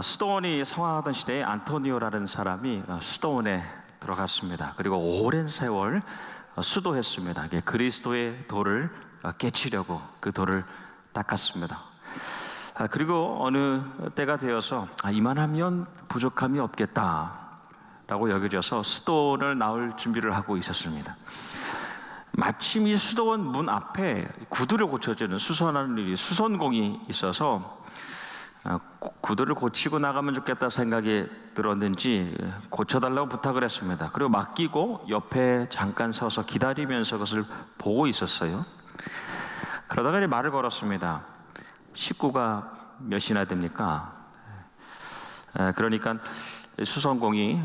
수도원이 성황하던 시대에 안토니오라는 사람이 수도원에 들어갔습니다. 그리고 오랜 세월 수도했습니다. 그리스도의 돌을 깨치려고 그 돌을 닦았습니다. 그리고 어느 때가 되어서 이만하면 부족함이 없겠다라고 여겨져서 수도원을 나올 준비를 하고 있었습니다. 마침 이 수도원 문 앞에 구두를 고쳐주는 수선하는 일이 수선공이 있어서 구두를 고치고 나가면 좋겠다 생각이 들었는지 고쳐달라고 부탁을 했습니다. 그리고 맡기고 옆에 잠깐 서서 기다리면서 그것을 보고 있었어요. 그러다가 말을 걸었습니다. 식구가 몇이나 됩니까? 그러니까 수선공이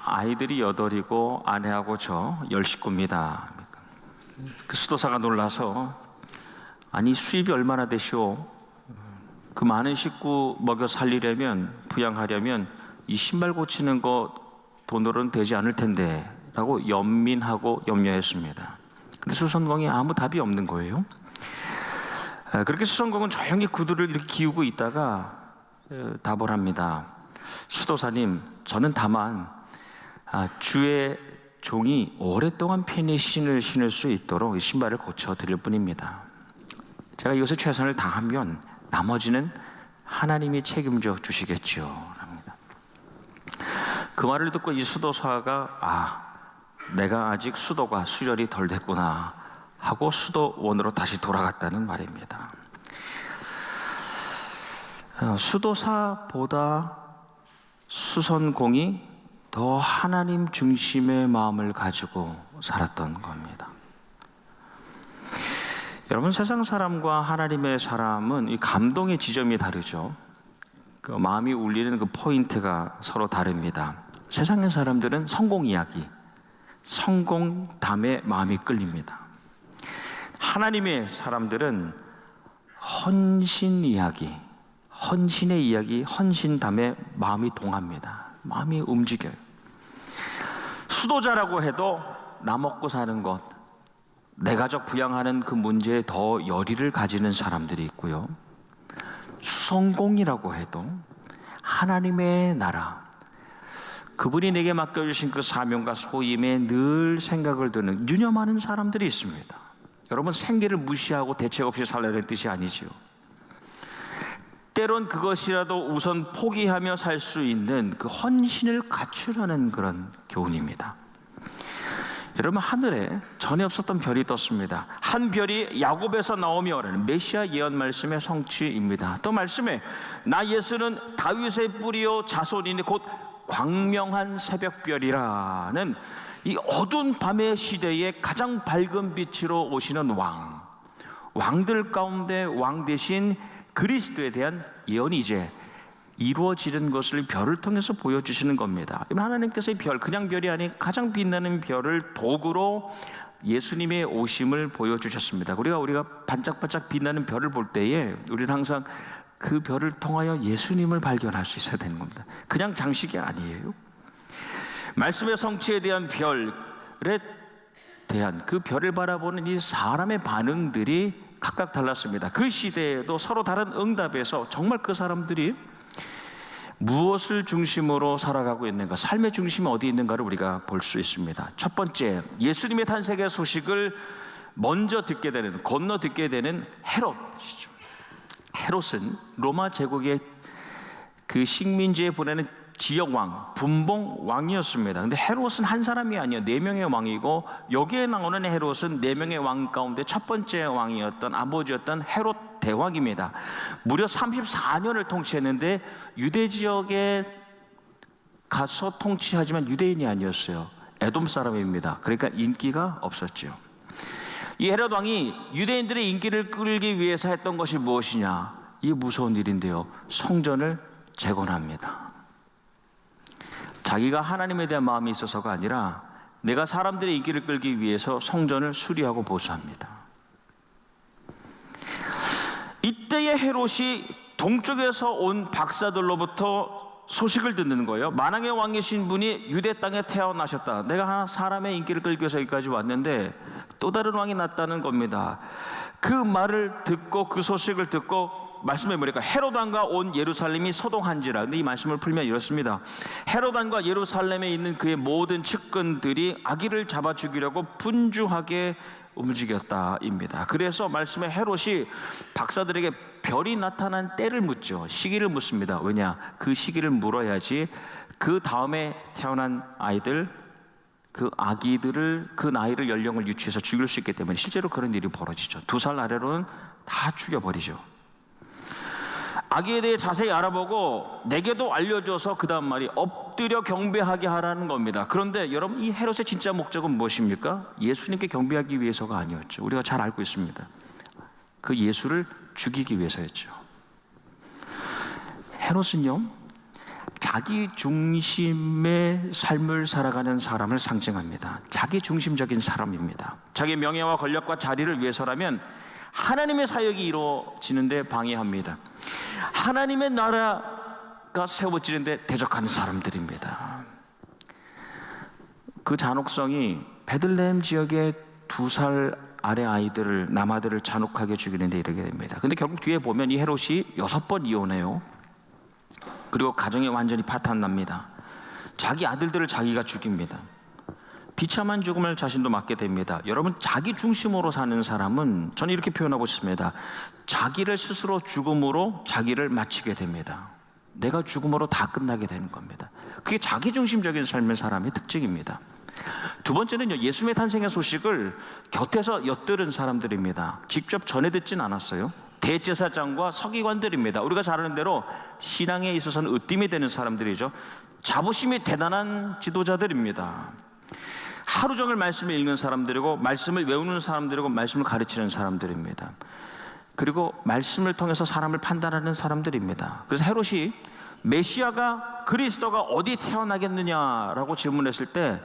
아이들이 8이고 아내하고 저 10식구입니다. 그 수도사가 놀라서 아니 수입이 얼마나 되시오? 그 많은 식구 먹여 살리려면, 부양하려면 이 신발 고치는 거 돈으로는 되지 않을 텐데 라고 연민하고 염려했습니다. 근데 수선공이 아무 답이 없는 거예요. 그렇게 수선공은 조용히 구두를 이렇게 기우고 있다가 답을 합니다. 수도사님, 저는 다만 주의 종이 오랫동안 편히 신을 신을 수 있도록 신발을 고쳐드릴 뿐입니다. 제가 이것에 최선을 다하면 나머지는 하나님이 책임져 주시겠죠. 합니다. 그 말을 듣고 이 수도사가 내가 아직 수도가 수혈이 덜 됐구나 하고 수도원으로 다시 돌아갔다는 말입니다. 수도사보다 수선공이 더 하나님 중심의 마음을 가지고 살았던 겁니다. 여러분, 세상 사람과 하나님의 사람은 이 감동의 지점이 다르죠. 그 마음이 울리는 그 포인트가 서로 다릅니다. 세상의 사람들은 성공 이야기, 성공담에 마음이 끌립니다. 하나님의 사람들은 헌신 이야기, 헌신의 이야기, 헌신담에 마음이 동합니다. 마음이 움직여요. 수도자라고 해도 나 먹고 사는 것, 내 가족 부양하는 그 문제에 더 열의를 가지는 사람들이 있고요. 수성공이라고 해도 하나님의 나라, 그분이 내게 맡겨주신 그 사명과 소임에 늘 생각을 두는 유념하는 사람들이 있습니다. 여러분, 생계를 무시하고 대책 없이 살라는 뜻이 아니지요. 때론 그것이라도 우선 포기하며 살 수 있는 그 헌신을 갖추려는 그런 교훈입니다. 여러분, 하늘에 전에 없었던 별이 떴습니다. 한 별이 야곱에서 나오며라는 메시아 예언 말씀의 성취입니다. 또 말씀에 나 예수는 다윗의 뿌리요 자손이니 곧 광명한 새벽별이라는 이 어두운 밤의 시대에 가장 밝은 빛으로 오시는 왕들 가운데 왕 대신 그리스도에 대한 예언이 이제 이루어지는 것을 별을 통해서 보여주시는 겁니다. 하나님께서 이 별, 그냥 별이 아닌 가장 빛나는 별을 도구로 예수님의 오심을 보여주셨습니다. 우리가 반짝반짝 빛나는 별을 볼 때에 우리는 항상 그 별을 통하여 예수님을 발견할 수 있어야 되는 겁니다. 그냥 장식이 아니에요. 말씀의 성취에 대한 별에 대한 그 별을 바라보는 이 사람의 반응들이 각각 달랐습니다. 그 시대에도 서로 다른 응답에서 정말 그 사람들이 무엇을 중심으로 살아가고 있는가, 삶의 중심이 어디 있는가를 우리가 볼 수 있습니다. 첫 번째, 예수님의 탄생의 소식을 먼저 듣게 되는, 건너 듣게 되는 헤롯이죠. 헤롯은 로마 제국의 그 식민지에 보내는 지역왕, 분봉 왕이었습니다. 근데 헤롯은 한 사람이 아니에요. 4명의 왕이고, 여기에 나오는 헤롯은 4명의 왕 가운데 첫 번째 왕이었던, 아버지였던 헤롯 대왕입니다. 무려 34년을 통치했는데 유대 지역에 가서 통치하지만 유대인이 아니었어요. 에돔 사람입니다. 그러니까 인기가 없었죠. 이 헤롯 왕이 유대인들의 인기를 끌기 위해서 했던 것이 무엇이냐? 이 무서운 일인데요, 성전을 재건합니다. 자기가 하나님에 대한 마음이 있어서가 아니라 내가 사람들의 인기를 끌기 위해서 성전을 수리하고 보수합니다. 이때의 헤롯이 동쪽에서 온 박사들로부터 소식을 듣는 거예요. 만왕의 왕이신 분이 유대 땅에 태어나셨다. 내가 사람의 인기를 끌기 위해서 여기까지 왔는데 또 다른 왕이 났다는 겁니다. 그 말을 듣고, 그 소식을 듣고 말씀해 보니까 헤롯 왕과 온 예루살렘이 소동한지라. 근데 이 말씀을 풀면 이렇습니다. 헤롯 왕과 예루살렘에 있는 그의 모든 측근들이 아기를 잡아 죽이려고 분주하게 움직였다입니다. 그래서 말씀에 헤롯이 박사들에게 별이 나타난 때를 묻죠. 시기를 묻습니다. 왜냐? 그 시기를 물어야지 그 다음에 태어난 아이들, 그 아기들을, 그 나이를, 연령을 유추해서 죽일 수 있기 때문에 실제로 그런 일이 벌어지죠. 2살 아래로는 다 죽여버리죠. 아기에 대해 자세히 알아보고 내게도 알려줘서 그 다음 말이 엎드려 경배하게 하라는 겁니다. 그런데 여러분, 이 헤롯의 진짜 목적은 무엇입니까? 예수님께 경배하기 위해서가 아니었죠. 우리가 잘 알고 있습니다. 그 예수를 죽이기 위해서였죠. 헤롯은요, 자기 중심의 삶을 살아가는 사람을 상징합니다. 자기 중심적인 사람입니다. 자기 명예와 권력과 자리를 위해서라면 하나님의 사역이 이루어지는데 방해합니다. 하나님의 나라가 세워지는데 대적하는 사람들입니다. 그 잔혹성이 베들레헴 지역의 2살 아래 아이들을, 남아들을 잔혹하게 죽이는데 이르게 됩니다. 근데 결국 뒤에 보면 이 헤롯이 6번 이혼해요. 그리고 가정이 완전히 파탄납니다. 자기 아들들을 자기가 죽입니다. 비참한 죽음을 자신도 맞게 됩니다. 여러분, 자기 중심으로 사는 사람은 저는 이렇게 표현하고 싶습니다. 자기를 스스로 죽음으로 자기를 마치게 됩니다. 내가 죽음으로 다 끝나게 되는 겁니다. 그게 자기 중심적인 삶의 사람의 특징입니다. 두 번째는요, 예수님의 탄생의 소식을 곁에서 엿들은 사람들입니다. 직접 전해 듣진 않았어요. 대제사장과 서기관들입니다. 우리가 잘 아는 대로 신앙에 있어서는 으뜸이 되는 사람들이죠. 자부심이 대단한 지도자들입니다. 하루 종일 말씀을 읽는 사람들이고, 말씀을 외우는 사람들이고, 말씀을 가르치는 사람들입니다. 그리고 말씀을 통해서 사람을 판단하는 사람들입니다. 그래서 헤롯이 메시아가, 그리스도가 어디 태어나겠느냐라고 질문했을 때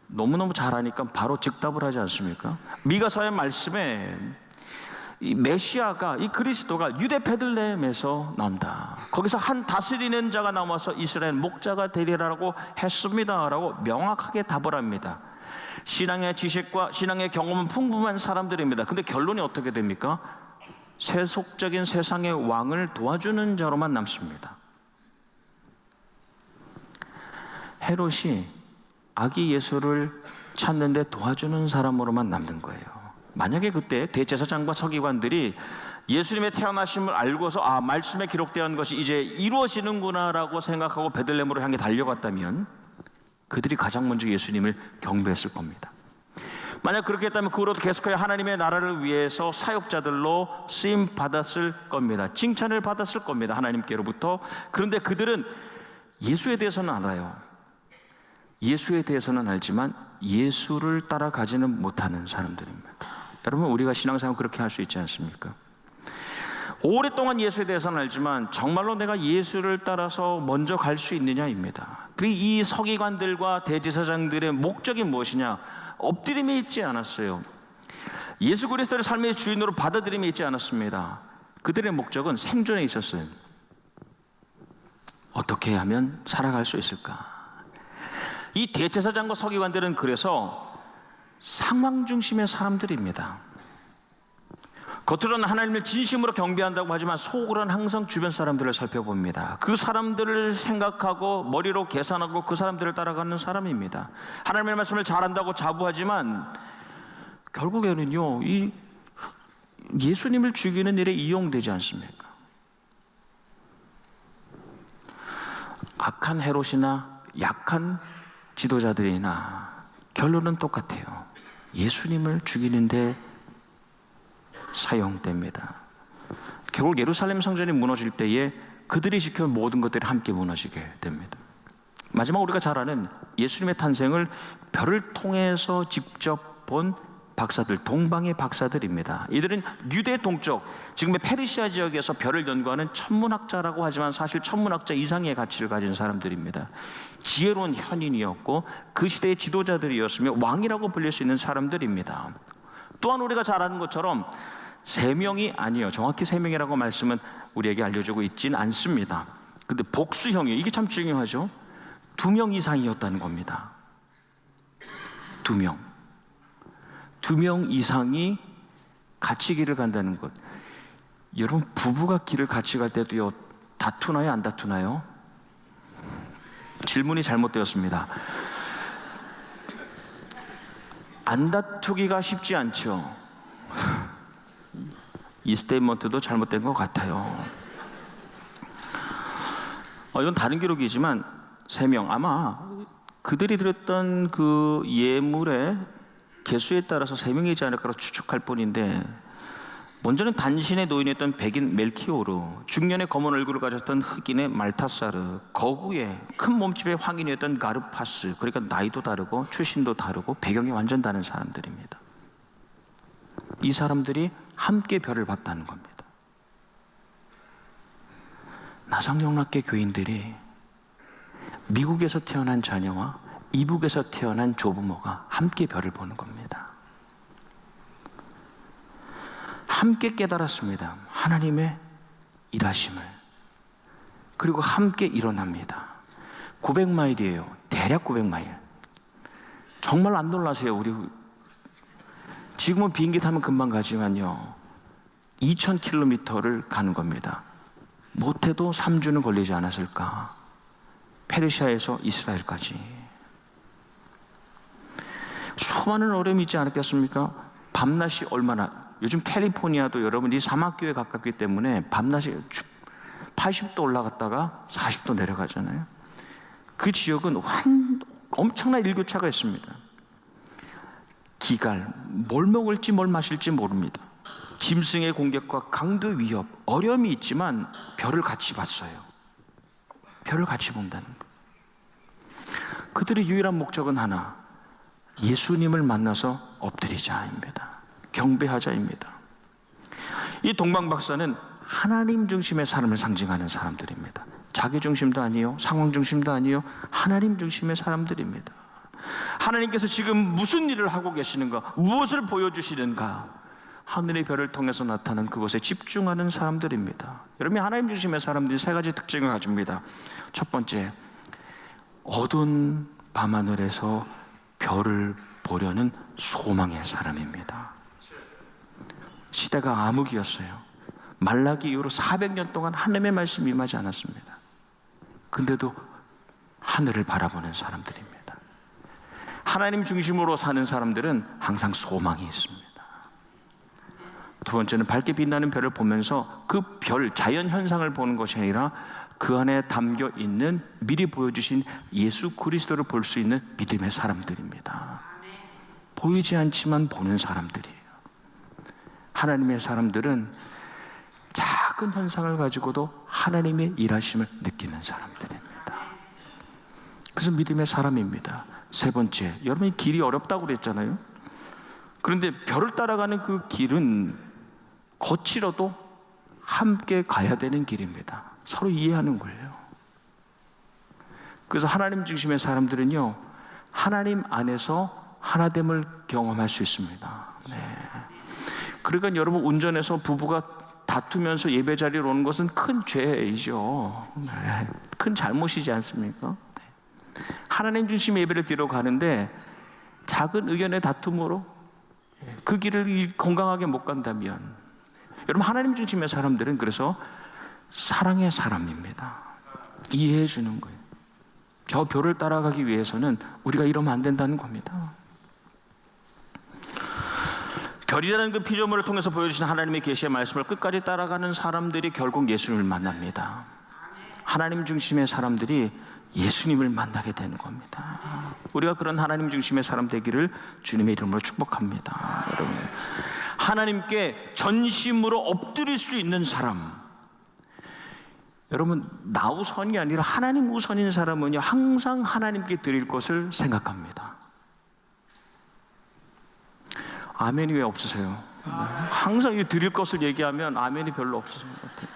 너무너무 잘하니까 바로 즉답을 하지 않습니까? 미가서의 말씀에 이 메시아가, 이 그리스도가 유대 베들레헴에서 난다. 거기서 한 다스리는 자가 나와서 이스라엘 목자가 되리라고 했습니다 라고 명확하게 답을 합니다. 신앙의 지식과 신앙의 경험은 풍부한 사람들입니다. 근데 결론이 어떻게 됩니까? 세속적인 세상의 왕을 도와주는 자로만 남습니다. 헤롯이 아기 예수를 찾는데 도와주는 사람으로만 남는 거예요. 만약에 그때 대제사장과 서기관들이 예수님의 태어나심을 알고서 말씀에 기록되어 있는 것이 이제 이루어지는구나 라고 생각하고 베들레헴으로 향해 달려갔다면 그들이 가장 먼저 예수님을 경배했을 겁니다. 만약 그렇게 했다면 그 후로도 계속해서 하나님의 나라를 위해서 사역자들로 쓰임 받았을 겁니다. 칭찬을 받았을 겁니다, 하나님께로부터. 그런데 그들은 예수에 대해서는 알아요. 예수에 대해서는 알지만 예수를 따라가지는 못하는 사람들입니다. 여러분, 우리가 신앙생활 그렇게 할 수 있지 않습니까? 오랫동안 예수에 대해서는 알지만 정말로 내가 예수를 따라서 먼저 갈 수 있느냐입니다. 그리고 이 서기관들과 대제사장들의 목적이 무엇이냐? 엎드림에 있지 않았어요. 예수 그리스도를 삶의 주인으로 받아들임에 있지 않았습니다. 그들의 목적은 생존에 있었어요. 어떻게 하면 살아갈 수 있을까? 이 대제사장과 서기관들은 그래서 상황 중심의 사람들입니다. 겉으로는 하나님을 진심으로 경배한다고 하지만 속으로는 항상 주변 사람들을 살펴봅니다. 그 사람들을 생각하고 머리로 계산하고 그 사람들을 따라가는 사람입니다. 하나님의 말씀을 잘한다고 자부하지만 결국에는요, 이 예수님을 죽이는 일에 이용되지 않습니까? 악한 헤롯이나 약한 지도자들이나 결론은 똑같아요. 예수님을 죽이는데 사용됩니다. 결국 예루살렘 성전이 무너질 때에 그들이 지켜온 모든 것들이 함께 무너지게 됩니다. 마지막 우리가 잘 아는 예수님의 탄생을 별을 통해서 직접 본 박사들, 동방의 박사들입니다. 이들은 유대 동쪽, 지금의 페르시아 지역에서 별을 연구하는 천문학자라고 하지만 사실 천문학자 이상의 가치를 가진 사람들입니다. 지혜로운 현인이었고 그 시대의 지도자들이었으며 왕이라고 불릴 수 있는 사람들입니다. 또한 우리가 잘 아는 것처럼 3명이 아니에요. 정확히 3명이라고 말씀은 우리에게 알려주고 있진 않습니다. 근데 복수형이에요. 이게 참 중요하죠. 2명 이상이었다는 겁니다. 2명. 2명 이상이 같이 길을 간다는 것. 여러분, 부부가 길을 같이 갈 때도요, 다투나요, 안 다투나요? 질문이 잘못되었습니다. 안 다투기가 쉽지 않죠. 이 스테이트먼트도 잘못된 것 같아요. 이건 다른 기록이지만 3명, 아마 그들이 드렸던 그 예물의 개수에 따라서 3명이지 않을까로 추측할 뿐인데, 먼저는 단신의 노인이었던 백인 멜키오르, 중년의 검은 얼굴을 가졌던 흑인의 말타사르, 거구의 큰 몸집의 황인이었던 가르파스, 그러니까 나이도 다르고 출신도 다르고 배경이 완전 다른 사람들입니다. 이 사람들이 함께 별을 봤다는 겁니다. 나성영락계 교인들이 미국에서 태어난 자녀와 이북에서 태어난 조부모가 함께 별을 보는 겁니다. 함께 깨달았습니다. 하나님의 일하심을. 그리고 함께 일어납니다. 900마일이에요. 대략 900마일. 정말 안 놀라세요. 우리 지금은 비행기 타면 금방 가지만요, 2000km를 가는 겁니다. 못해도 3주는 걸리지 않았을까. 페르시아에서 이스라엘까지. 수많은 어려움이 있지 않았겠습니까? 밤낮이 얼마나, 요즘 캘리포니아도 여러분이 사막교에 가깝기 때문에 밤낮이 80도 올라갔다가 40도 내려가잖아요. 그 지역은 엄청난 일교차가 있습니다. 기갈, 뭘 먹을지 뭘 마실지 모릅니다. 짐승의 공격과 강도 위협, 어려움이 있지만 별을 같이 봤어요. 별을 같이 본다는 것. 그들의 유일한 목적은 하나, 예수님을 만나서 엎드리자입니다. 경배하자입니다. 이 동방박사는 하나님 중심의 삶을 상징하는 사람들입니다. 자기 중심도 아니요, 상황 중심도 아니요, 하나님 중심의 사람들입니다. 하나님께서 지금 무슨 일을 하고 계시는가, 무엇을 보여주시는가, 하늘의 별을 통해서 나타나는 그것에 집중하는 사람들입니다. 여러분, 하나님 중심의 사람들이 3가지 특징을 가집니다. 첫 번째, 어두운 밤하늘에서 별을 보려는 소망의 사람입니다. 시대가 암흑이었어요. 말라기 이후로 400년 동안 하나님의 말씀이 임하지 않았습니다. 근데도 하늘을 바라보는 사람들입니다. 하나님 중심으로 사는 사람들은 항상 소망이 있습니다. 두 번째는 밝게 빛나는 별을 보면서 그 별, 자연 현상을 보는 것이 아니라 그 안에 담겨 있는 미리 보여주신 예수 그리스도를 볼 수 있는 믿음의 사람들입니다. 보이지 않지만 보는 사람들이에요. 하나님의 사람들은 작은 현상을 가지고도 하나님의 일하심을 느끼는 사람들입니다. 그래서 믿음의 사람입니다. 3번째, 여러분이 길이 어렵다고 그랬잖아요. 그런데 별을 따라가는 그 길은 거칠어도 함께 가야 되는 길입니다. 서로 이해하는 거예요. 그래서 하나님 중심의 사람들은요, 하나님 안에서 하나됨을 경험할 수 있습니다. 네. 그러니까 여러분, 운전해서 부부가 다투면서 예배 자리로 오는 것은 큰 죄이죠. 네. 큰 잘못이지 않습니까? 네. 하나님 중심의 예배를 드리러 가는데 작은 의견의 다툼으로 그 길을 건강하게 못 간다면, 여러분, 하나님 중심의 사람들은 그래서 사랑의 사람입니다. 이해해 주는 거예요. 저 별을 따라가기 위해서는 우리가 이러면 안 된다는 겁니다. 별이라는 그 피조물을 통해서 보여주신 하나님의 계시의 말씀을 끝까지 따라가는 사람들이 결국 예수님을 만납니다. 하나님 중심의 사람들이 예수님을 만나게 되는 겁니다. 우리가 그런 하나님 중심의 사람 되기를 주님의 이름으로 축복합니다. 여러분, 하나님께 전심으로 엎드릴 수 있는 사람, 여러분, 나 우선이 아니라 하나님 우선인 사람은요, 항상 하나님께 드릴 것을 생각합니다. 아멘이 왜 없으세요? 항상 이 드릴 것을 얘기하면 아멘이 별로 없으신 것 같아요.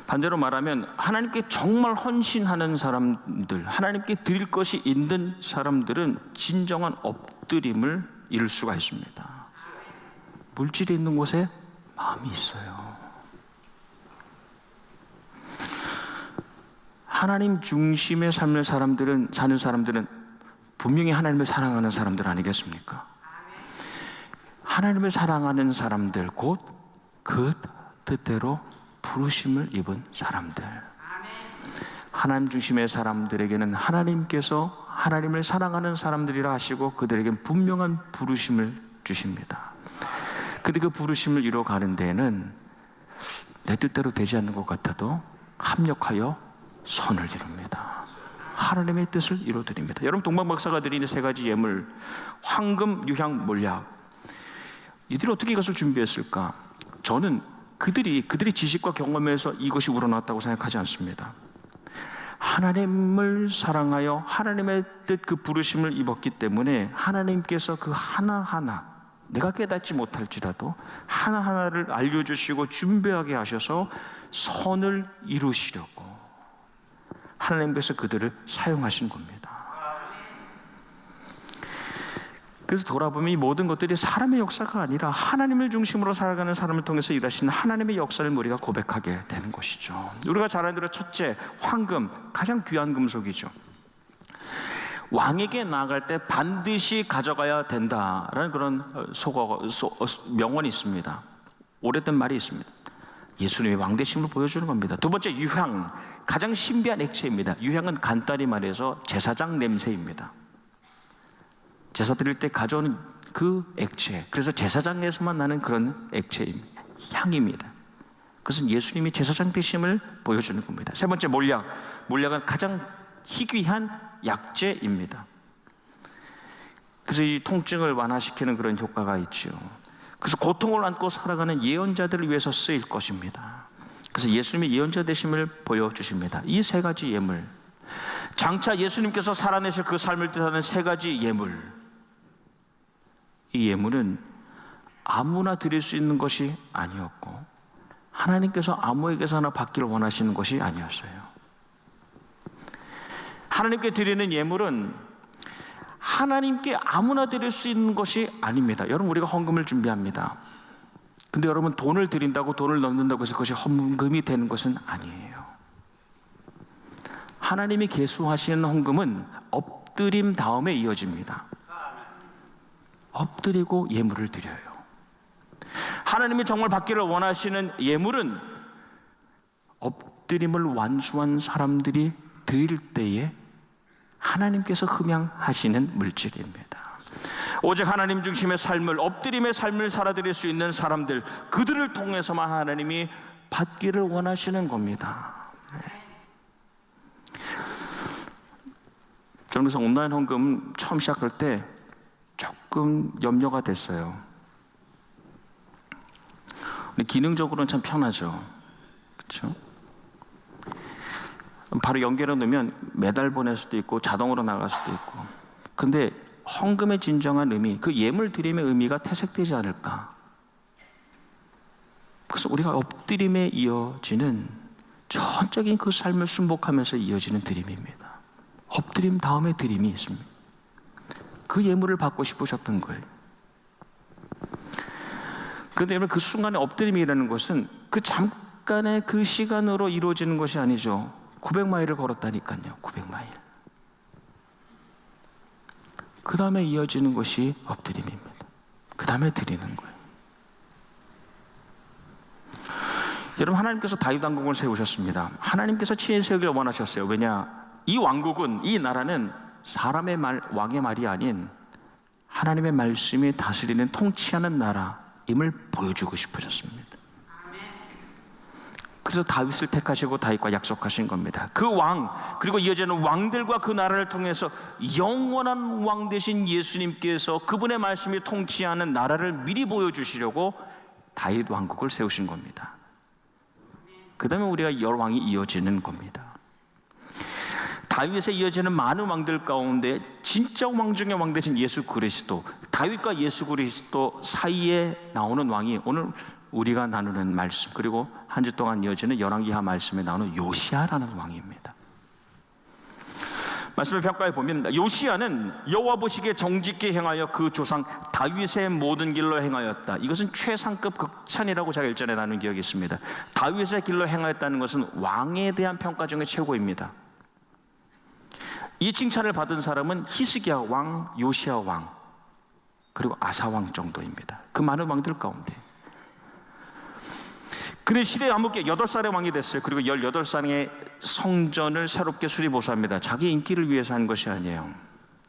반대로 말하면 하나님께 정말 헌신하는 사람들, 하나님께 드릴 것이 있는 사람들은 진정한 엎드림을 이룰 수가 있습니다. 물질이 있는 곳에 마음이 있어요. 하나님 중심의 삶을 사는 사람들은 분명히 하나님을 사랑하는 사람들 아니겠습니까? 하나님을 사랑하는 사람들, 곧 그 뜻대로 부르심을 입은 사람들. 하나님 중심의 사람들에게는 하나님께서 하나님을 사랑하는 사람들이라 하시고 그들에게는 분명한 부르심을 주십니다. 근데 그 부르심을 이루어가는 데에는 내 뜻대로 되지 않는 것 같아도 합력하여 선을 이룹니다. 하나님의 뜻을 이루어드립니다. 여러분, 동방박사가 드리는 세 가지 예물, 황금, 유향, 몰약, 이들이 어떻게 이것을 준비했을까? 저는 그들이 지식과 경험에서 이것이 우러났다고 생각하지 않습니다. 하나님을 사랑하여 하나님의 뜻, 그 부르심을 입었기 때문에 하나님께서 그 하나하나, 내가 깨닫지 못할지라도 하나하나를 알려주시고 준비하게 하셔서 선을 이루시려고 하나님께서 그들을 사용하신 겁니다. 그래서 돌아보면 이 모든 것들이 사람의 역사가 아니라 하나님을 중심으로 살아가는 사람을 통해서 일하시는 하나님의 역사를 우리가 고백하게 되는 것이죠. 우리가 잘 아는 대로 첫째, 황금, 가장 귀한 금속이죠. 왕에게 나아갈 때 반드시 가져가야 된다라는 그런 명언이 있습니다. 오래된 말이 있습니다. 예수님의 왕되심을 보여주는 겁니다. 두 번째, 유향, 가장 신비한 액체입니다. 유향은 간단히 말해서 제사장 냄새입니다. 제사 드릴 때 가져오는 그 액체, 그래서 제사장에서만 나는 그런 액체입니다. 향입니다. 그것은 예수님이 제사장 되심을 보여주는 겁니다. 세 번째, 몰약. 몰약은 가장 희귀한 약재입니다. 그래서 이 통증을 완화시키는 그런 효과가 있죠. 그래서 고통을 안고 살아가는 예언자들을 위해서 쓰일 것입니다. 그래서 예수님이 예언자 되심을 보여주십니다. 이 세 가지 예물, 장차 예수님께서 살아내실 그 삶을 뜻하는 세 가지 예물, 이 예물은 아무나 드릴 수 있는 것이 아니었고 하나님께서 아무에게서나 받기를 원하시는 것이 아니었어요. 하나님께 드리는 예물은 하나님께 아무나 드릴 수 있는 것이 아닙니다. 여러분, 우리가 헌금을 준비합니다. 근데 여러분, 돈을 드린다고, 돈을 넣는다고 해서 그것이 헌금이 되는 것은 아니에요. 하나님이 계수하시는 헌금은 엎드림 다음에 이어집니다. 엎드리고 예물을 드려요. 하나님이 정말 받기를 원하시는 예물은 엎드림을 완수한 사람들이 드릴 때에 하나님께서 흠양하시는 물질입니다. 오직 하나님 중심의 삶을, 엎드림의 삶을 살아드릴 수 있는 사람들, 그들을 통해서만 하나님이 받기를 원하시는 겁니다. 저는 그래서 온라인 헌금 처음 시작할 때 조금 염려가 됐어요. 근데 기능적으로는 참 편하죠. 그렇죠? 바로 연결해 놓으면 매달 보낼 수도 있고 자동으로 나갈 수도 있고. 근데 헌금의 진정한 의미, 그 예물 드림의 의미가 퇴색되지 않을까. 그래서 우리가 엎드림에 이어지는 전적인 그 삶을 순복하면서 이어지는 드림입니다. 엎드림 다음에 드림이 있습니다. 그 예물을 받고 싶으셨던 거예요. 그런데 여러분, 그 순간에 엎드림이라는 것은 그 잠깐의 그 시간으로 이루어지는 것이 아니죠. 900마일을 걸었다니까요. 900마일. 그 다음에 이어지는 것이 엎드림입니다. 그 다음에 드리는 거예요. 여러분, 하나님께서 다윗 왕국을 세우셨습니다. 하나님께서 친히 세우기를 원하셨어요. 왜냐? 이 왕국은, 이 나라는 사람의 말, 왕의 말이 아닌 하나님의 말씀이 다스리는, 통치하는 나라임을 보여주고 싶으셨습니다. 그래서 다윗을 택하시고 다윗과 약속하신 겁니다. 그 왕, 그리고 이어지는 왕들과 그 나라를 통해서 영원한 왕 되신 예수님께서 그분의 말씀이 통치하는 나라를 미리 보여주시려고 다윗 왕국을 세우신 겁니다. 그 다음에 우리가 열왕이 이어지는 겁니다. 다윗에 이어지는 많은 왕들 가운데 진짜 왕 중에 왕 되신 예수 그리스도, 다윗과 예수 그리스도 사이에 나오는 왕이 오늘 우리가 나누는 말씀, 그리고 한 주 동안 이어지는 열왕기하 말씀에 나오는 요시야라는 왕입니다. 말씀을 평가해 보면 요시야는 여호와 보시기에 정직히 행하여 그 조상 다윗의 모든 길로 행하였다. 이것은 최상급 극찬이라고 제가 일전에 나눈 기억이 있습니다. 다윗의 길로 행하였다는 것은 왕에 대한 평가 중에 최고입니다. 이 칭찬을 받은 사람은 히스기야 왕, 요시야 왕. 그리고 아사왕 정도입니다. 그 많은 왕들 가운데. 그는 시대에 암흑게 8살의 왕이 됐어요. 그리고 18살에 성전을 새롭게 수리보수합니다. 자기 인기를 위해서 한 것이 아니에요.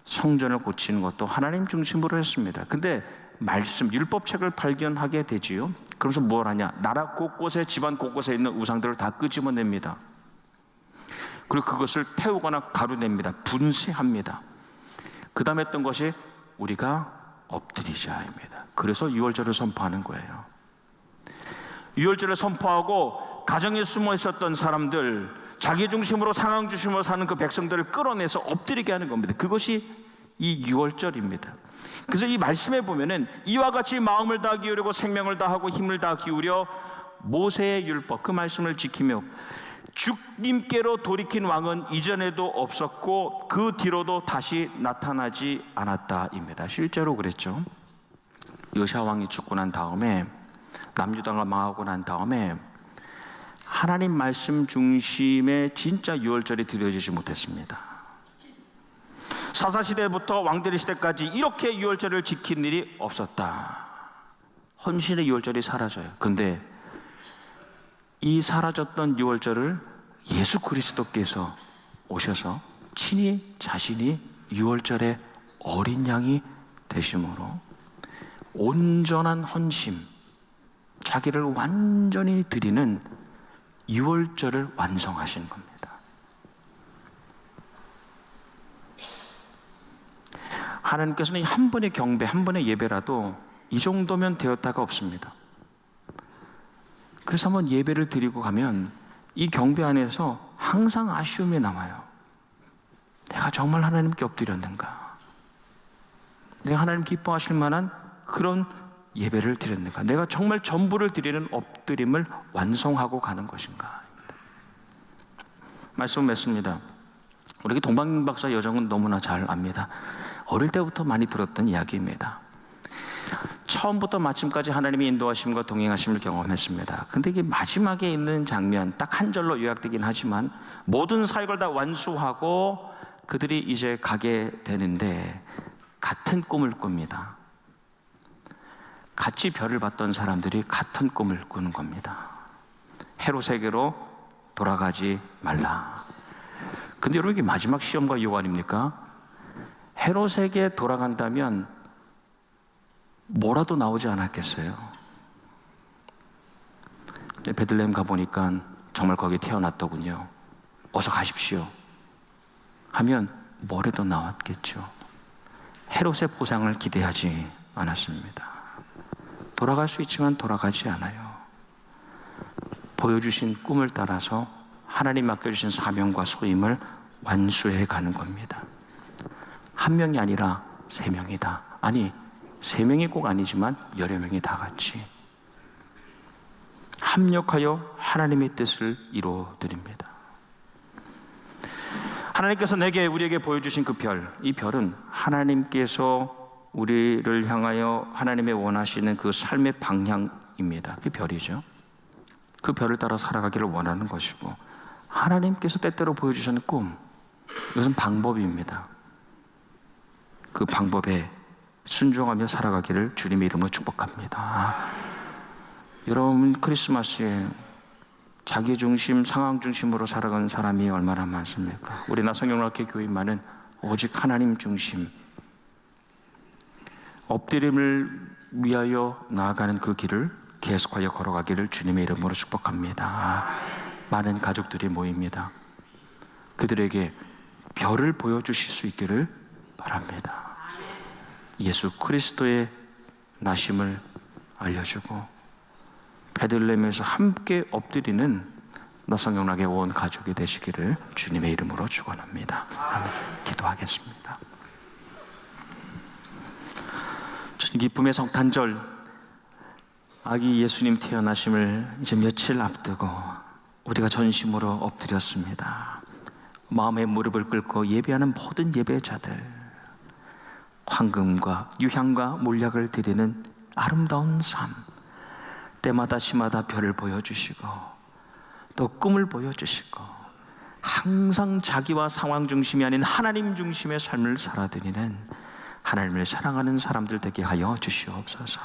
성전을 고치는 것도 하나님 중심으로 했습니다. 근데 말씀, 율법책을 발견하게 되지요. 그러면서 뭘 하냐? 나라 곳곳에, 집안 곳곳에 있는 우상들을 다 끄집어냅니다. 그리고 그것을 태우거나 가루냅니다. 분쇄합니다. 그 다음에 했던 것이 우리가 엎드리자입니다. 그래서 유월절을 선포하는 거예요. 유월절을 선포하고 가정에 숨어 있었던 사람들, 자기 중심으로 상황 중심으로 사는 그 백성들을 끌어내서 엎드리게 하는 겁니다. 그것이 이 유월절입니다. 그래서 이 말씀에 보면은 이와 같이 마음을 다 기울이고 생명을 다하고 힘을 다 기울여 모세의 율법, 그 말씀을 지키며 주님께로 돌이킨 왕은 이전에도 없었고 그 뒤로도 다시 나타나지 않았다입니다. 실제로 그랬죠. 요시야 왕이 죽고 난 다음에, 남유다가 망하고 난 다음에 하나님 말씀 중심의 진짜 유월절이 드려지지 못했습니다. 사사시대부터 왕대리 시대까지 이렇게 유월절을 지킨 일이 없었다. 헌신의 유월절이 사라져요. 근데 이 사라졌던 유월절을 예수 그리스도께서 오셔서 친히 자신이 유월절의 어린 양이 되심으로 온전한 헌심, 자기를 완전히 드리는 유월절을 완성하신 겁니다. 하나님께서는 한 번의 경배, 한 번의 예배라도 이 정도면 되었다가 없습니다. 그래서 한번 예배를 드리고 가면 이 경배 안에서 항상 아쉬움이 남아요. 내가 정말 하나님께 엎드렸는가? 내가 하나님 기뻐하실 만한 그런 예배를 드렸는가? 내가 정말 전부를 드리는 엎드림을 완성하고 가는 것인가? 말씀을 맺습니다. 우리 동방박사 여정은 너무나 잘 압니다. 어릴 때부터 많이 들었던 이야기입니다. 처음부터 마침까지 하나님의 인도하심과 동행하심을 경험했습니다. 근데 이게 마지막에 있는 장면, 딱 한 절로 요약되긴 하지만 모든 사역을 다 완수하고 그들이 이제 가게 되는데 같은 꿈을 꿉니다. 같이 별을 봤던 사람들이 같은 꿈을 꾸는 겁니다. 헤롯에게로 돌아가지 말라. 근데 여러분, 이게 마지막 시험과 유혹 아닙니까? 헤롯에게 돌아간다면 뭐라도 나오지 않았겠어요? 베들레헴 가보니까 정말 거기 태어났더군요. 어서 가십시오 하면 뭐라도 나왔겠죠. 헤롯의 보상을 기대하지 않았습니다. 돌아갈 수 있지만 돌아가지 않아요. 보여주신 꿈을 따라서 하나님 맡겨주신 사명과 소임을 완수해 가는 겁니다. 한 명이 아니라 3명이다. 아니, 3명이 꼭 아니지만 여러 명이 다 같이 합력하여 하나님의 뜻을 이루어드립니다. 하나님께서 우리에게 보여주신 그 별, 이 별은 하나님께서 우리를 향하여 하나님의 원하시는 그 삶의 방향입니다. 그 별이죠. 그 별을 따라 살아가기를 원하는 것이고, 하나님께서 때때로 보여주시는 꿈, 이것은 방법입니다. 그 방법에 순종하며 살아가기를 주님의 이름으로 축복합니다. 여러분, 크리스마스에 자기 중심, 상황 중심으로 살아가는 사람이 얼마나 많습니까? 우리 나성경락회 교인만은 오직 하나님 중심, 엎드림을 위하여 나아가는 그 길을 계속하여 걸어가기를 주님의 이름으로 축복합니다. 많은 가족들이 모입니다. 그들에게 별을 보여주실 수 있기를 바랍니다. 예수 그리스도의 나심을 알려주고 베들레헴에서 함께 엎드리는 나성경락의 온 가족이 되시기를 주님의 이름으로 축원합니다. 아멘. 기도하겠습니다. 기쁨의 성탄절, 아기 예수님 태어나심을 이제 며칠 앞두고 우리가 전심으로 엎드렸습니다. 마음의 무릎을 꿇고 예배하는 모든 예배자들, 황금과 유향과 몰약을 드리는 아름다운 삶, 때마다 시마다 별을 보여주시고 또 꿈을 보여주시고 항상 자기와 상황 중심이 아닌 하나님 중심의 삶을 살아드리는 하나님을 사랑하는 사람들 되게 하여 주시옵소서.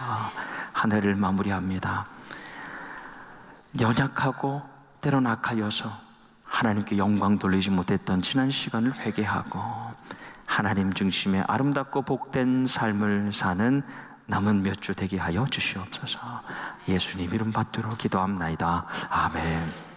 한 해를 마무리합니다. 연약하고 때론 악하여서 하나님께 영광 돌리지 못했던 지난 시간을 회개하고 하나님 중심의 아름답고 복된 삶을 사는 남은 몇 주 되게 하여 주시옵소서. 예수님 이름 받들어 기도합나이다. 아멘.